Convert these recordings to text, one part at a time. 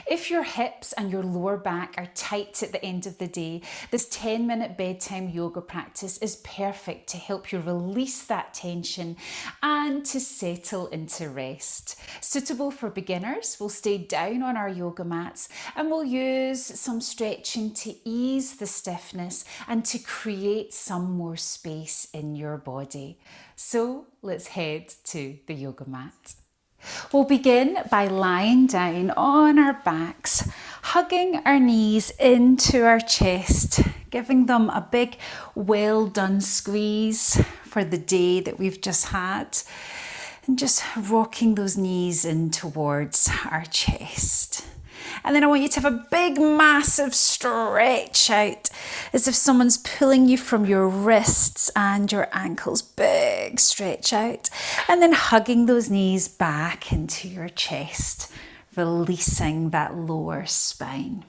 If your hips and your lower back are tight at the end of the day, this 10-minute bedtime yoga practice is perfect to help you release that tension and to settle into rest. Suitable for beginners, we'll stay down on our yoga mats and we'll use some stretching to ease the stiffness and to create some more space in your body. So let's head to the yoga mat. We'll begin by lying down on our backs, hugging our knees into our chest, giving them a big well done squeeze for the day that we've just had, and just rocking those knees in towards our chest. And then I want you to have a big, massive stretch out, as if someone's pulling you from your wrists and your ankles. Big stretch out. And then hugging those knees back into your chest, releasing that lower spine.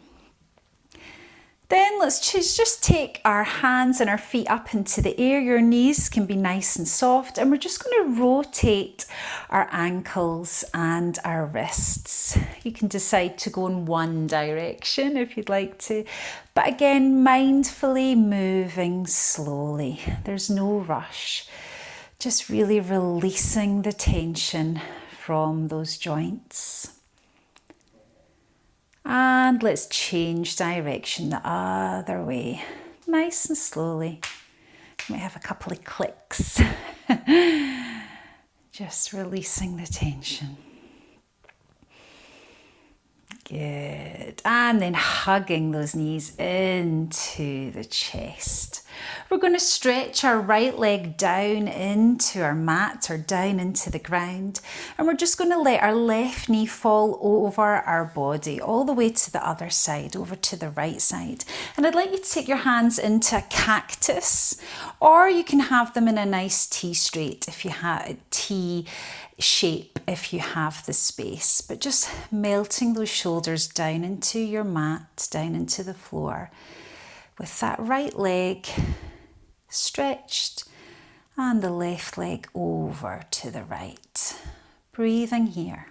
Then let's just take our hands and our feet up into the air. Your knees can be nice and soft, and we're just going to rotate our ankles and our wrists. You can decide to go in one direction if you'd like to, but again, mindfully moving slowly. There's no rush. Just really releasing the tension from those joints. And let's change direction the other way, nice and slowly. You might have a couple of clicks. Just releasing the tension. Good. And then hugging those knees into the chest. We're going to stretch our right leg down into our mat or down into the ground. And we're just going to let our left knee fall over our body all the way to the other side, over to the right side. And I'd like you to take your hands into a cactus, or you can have them in a nice T straight if you have a T shape if you have the space, but just melting those shoulders down into your mat, down into the floor, with that right leg stretched and the left leg over to the right. Breathing here.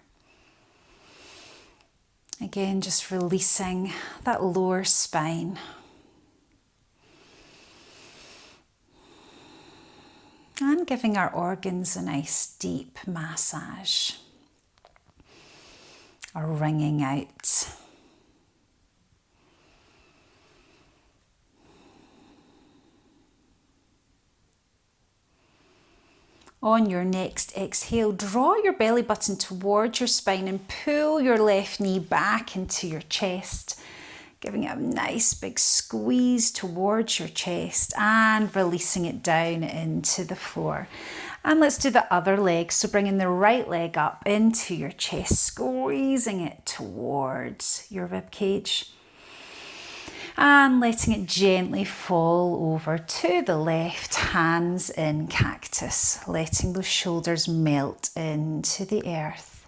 Again, just releasing that lower spine. And giving our organs a nice deep massage, or wringing out. On your next exhale, draw your belly button towards your spine and pull your left knee back into your chest, giving it a nice big squeeze towards your chest and releasing it down into the floor. And let's do the other leg. So bringing the right leg up into your chest, squeezing it towards your rib cage. And letting it gently fall over to the left, hands in cactus, letting those shoulders melt into the earth.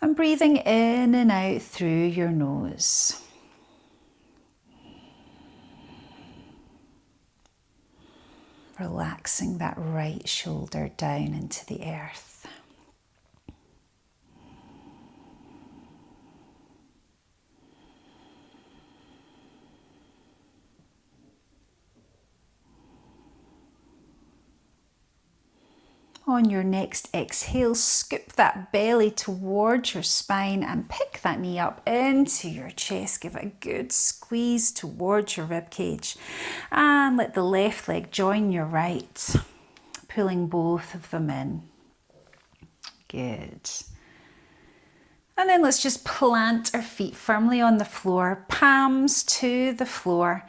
And breathing in and out through your nose. Relaxing that right shoulder down into the earth. On your next exhale, scoop that belly towards your spine and pick that knee up into your chest. Give it a good squeeze towards your rib cage. And let the left leg join your right, pulling both of them in. Good. And then let's just plant our feet firmly on the floor, palms to the floor.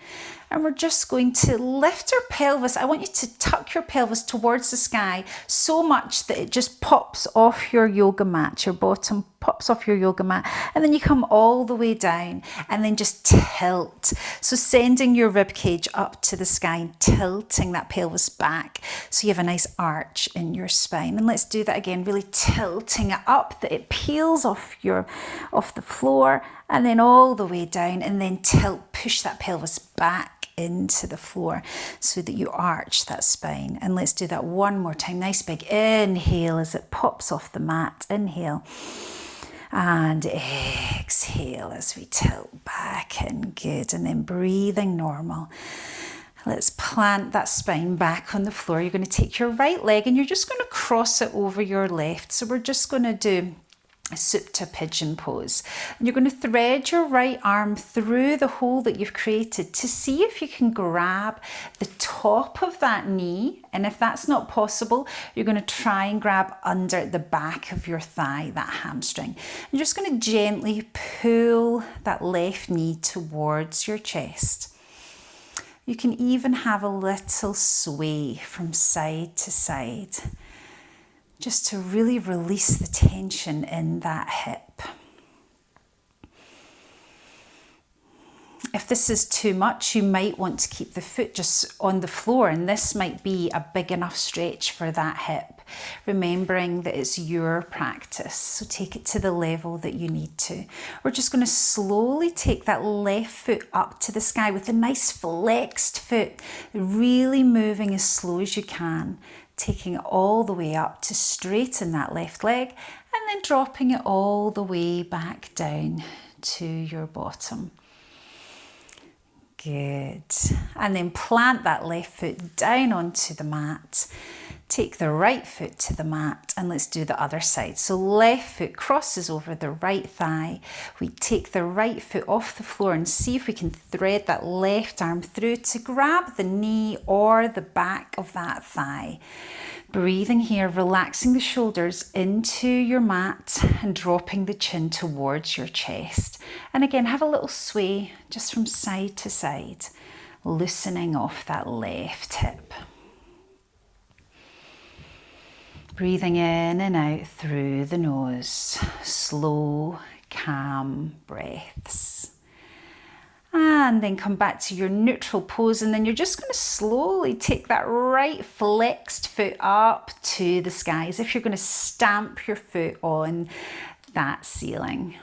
And we're just going to lift our pelvis. I want you to tuck your pelvis towards the sky so much that it just pops off your yoga mat. Your bottom pops off your yoga mat. And then you come all the way down and then just tilt. So sending your rib cage up to the sky and tilting that pelvis back. So you have a nice arch in your spine. And let's do that again, really tilting it up that it peels off the floor and then all the way down, and then tilt, push that pelvis back into the floor so that you arch that spine. And let's do that one more time. Nice big inhale as it pops off the mat. Inhale. And exhale as we tilt back in. Good. And then breathing normal. Let's plant that spine back on the floor. You're going to take your right leg and you're just going to cross it over your left. So we're just going to do a supta pigeon pose. And you're going to thread your right arm through the hole that you've created to see if you can grab the top of that knee. And if that's not possible, you're going to try and grab under the back of your thigh, that hamstring. You're just going to gently pull that left knee towards your chest. You can even have a little sway from side to side, just to really release the tension in that hip. If this is too much, you might want to keep the foot just on the floor, and this might be a big enough stretch for that hip, remembering that it's your practice. So take it to the level that you need to. We're just going to slowly take that left foot up to the sky with a nice flexed foot, really moving as slow as you can, taking it all the way up to straighten that left leg, and then dropping it all the way back down to your bottom. Good. And then plant that left foot down onto the mat. Take the right foot to the mat, and let's do the other side. So left foot crosses over the right thigh. We take the right foot off the floor and see if we can thread that left arm through to grab the knee or the back of that thigh. Breathing here, relaxing the shoulders into your mat and dropping the chin towards your chest. And again, have a little sway just from side to side, loosening off that left hip. Breathing in and out through the nose, slow, calm breaths. And then come back to your neutral pose, and then you're just going to slowly take that right flexed foot up to the sky as if you're going to stamp your foot on that ceiling.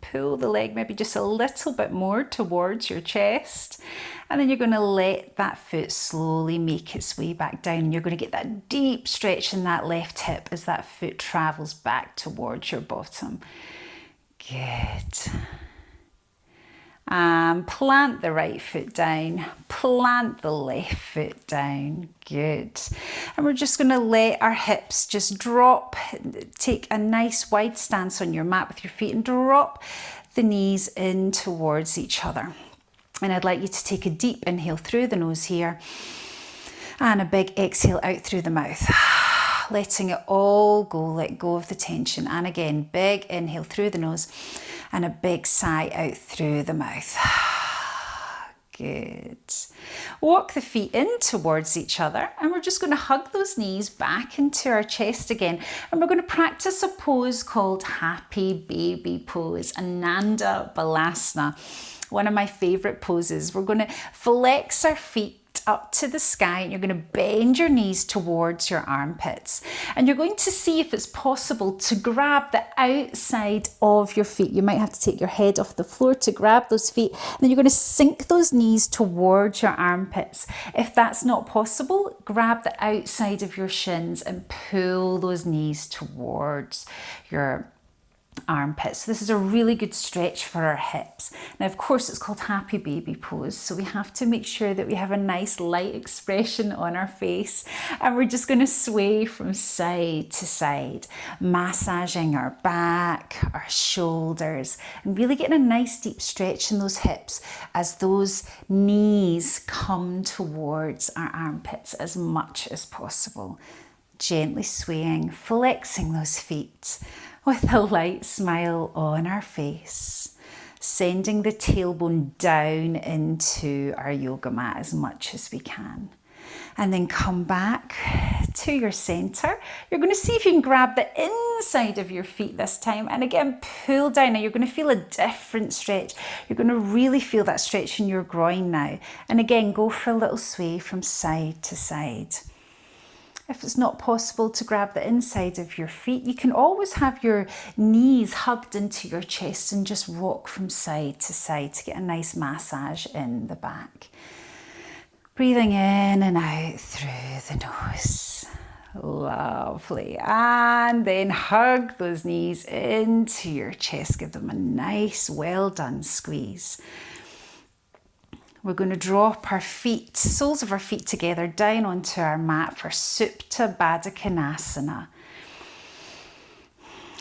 Pull the leg maybe just a little bit more towards your chest, and then you're going to let that foot slowly make its way back down. You're going to get that deep stretch in that left hip as that foot travels back towards your bottom. Good. And plant the right foot down, plant the left foot down. Good. And we're just going to let our hips just drop. Take a nice wide stance on your mat with your feet and drop the knees in towards each other. And I'd like you to take a deep inhale through the nose here and a big exhale out through the mouth. Letting it all go, let go of the tension. And again, big inhale through the nose and a big sigh out through the mouth. Good. Walk the feet in towards each other, and we're just going to hug those knees back into our chest again. And we're going to practice a pose called Happy Baby Pose, Ananda Balasana. One of my favorite poses. We're going to flex our feet up to the sky, and you're going to bend your knees towards your armpits, and you're going to see if it's possible to grab the outside of your feet. You might have to take your head off the floor to grab those feet, and then you're going to sink those knees towards your armpits. If that's not possible, grab the outside of your shins and pull those knees towards your armpits. So this is a really good stretch for our hips. Now, of course, it's called Happy Baby Pose, so we have to make sure that we have a nice light expression on our face, and we're just going to sway from side to side, massaging our back, our shoulders, and really getting a nice deep stretch in those hips as those knees come towards our armpits as much as possible. Gently swaying, flexing those feet with a light smile on our face, sending the tailbone down into our yoga mat as much as we can. And then come back to your center. You're going to see if you can grab the inside of your feet this time, and again pull down. Now you're going to feel a different stretch. You're going to really feel that stretch in your groin now. And again, go for a little sway from side to side. If it's not possible to grab the inside of your feet, you can always have your knees hugged into your chest and just rock from side to side to get a nice massage in the back. Breathing in and out through the nose. Lovely. And then hug those knees into your chest. Give them a nice, well done squeeze. We're going to drop our feet, soles of our feet together down onto our mat for Supta Baddha Konasana.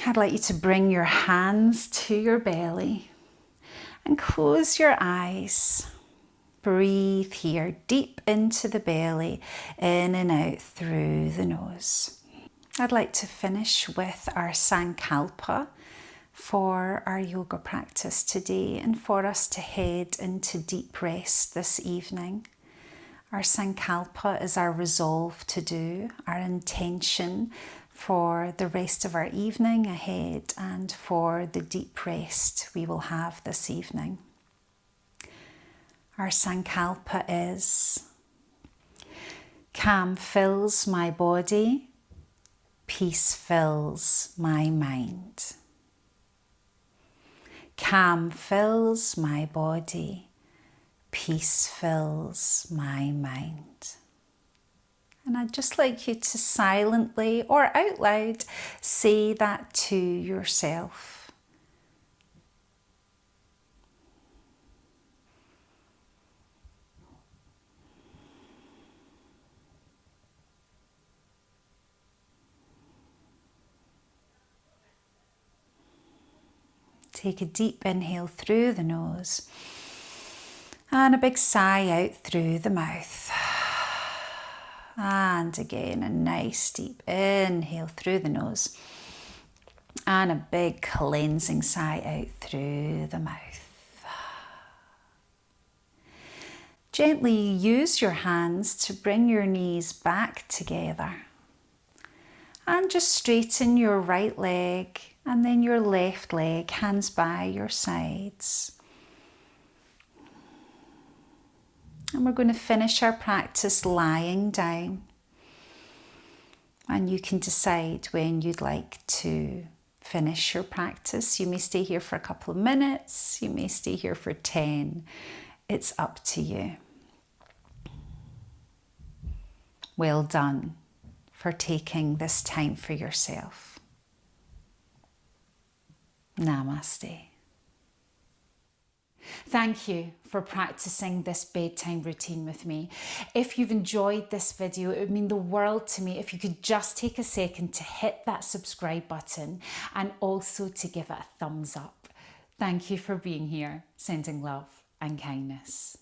I'd like you to bring your hands to your belly and close your eyes. Breathe here, deep into the belly, in and out through the nose. I'd like to finish with our Sankalpa for our yoga practice today and for us to head into deep rest this evening. Our Sankalpa is our resolve to do, our intention for the rest of our evening ahead and for the deep rest we will have this evening. Our Sankalpa is: calm fills my body, peace fills my mind. Calm fills my body, peace fills my mind. And I'd just like you to silently or out loud say that to yourself. Take a deep inhale through the nose and a big sigh out through the mouth. And again, a nice deep inhale through the nose and a big cleansing sigh out through the mouth. Gently use your hands to bring your knees back together and just straighten your right leg and then your left leg, hands by your sides. And we're going to finish our practice lying down. And you can decide when you'd like to finish your practice. You may stay here for a couple of minutes. You may stay here for 10. It's up to you. Well done for taking this time for yourself. Namaste. Thank you for practicing this bedtime routine with me. If you've enjoyed this video, it would mean the world to me if you could just take a second to hit that subscribe button and also to give it a thumbs up. Thank you for being here. Sending love and kindness.